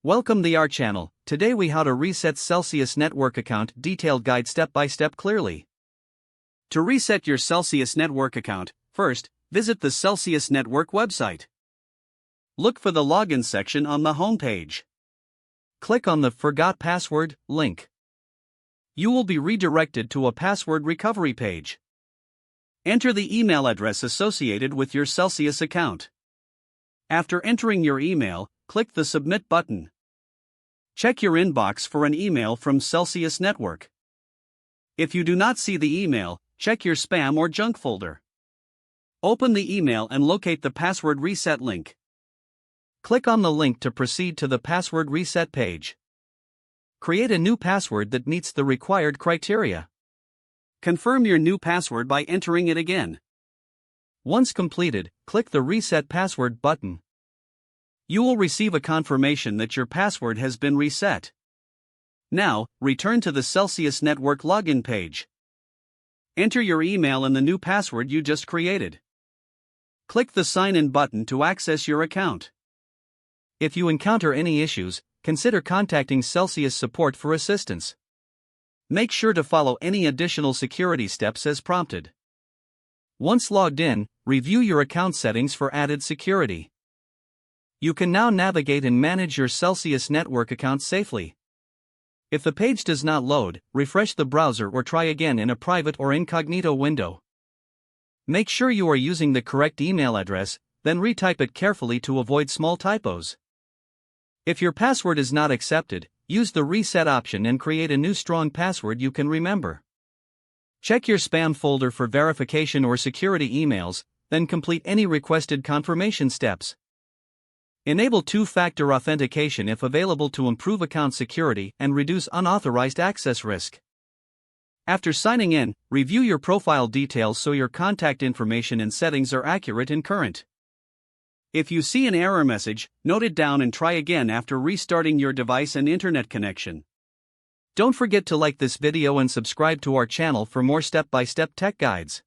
Welcome to our channel. Today we how to reset Celsius network account detailed guide step by step clearly. To reset your Celsius network account, first, visit the Celsius network website. Look for the login section on the home page. Click on the Forgot Password link. You will be redirected to a password recovery page. Enter the email address associated with your Celsius account. After entering your email, click the Submit button. Check your inbox for an email from Celsius Network. If you do not see the email, check your spam or junk folder. Open the email and locate the password reset link. Click on the link to proceed to the password reset page. Create a new password that meets the required criteria. Confirm your new password by entering it again. Once completed, click the Reset Password button. You will receive a confirmation that your password has been reset. Now, return to the Celsius Network login page. Enter your email and the new password you just created. Click the Sign In button to access your account. If you encounter any issues, consider contacting Celsius support for assistance. Make sure to follow any additional security steps as prompted. Once logged in, review your account settings for added security. You can now navigate and manage your Celsius network account safely. If the page does not load, refresh the browser or try again in a private or incognito window. Make sure you are using the correct email address, then retype it carefully to avoid small typos. If your password is not accepted, use the reset option and create a new strong password you can remember. Check your spam folder for verification or security emails, then complete any requested confirmation steps. Enable two-factor authentication if available to improve account security and reduce unauthorized access risk. After signing in, review your profile details so your contact information and settings are accurate and current. If you see an error message, note it down and try again after restarting your device and internet connection. Don't forget to like this video and subscribe to our channel for more step-by-step tech guides.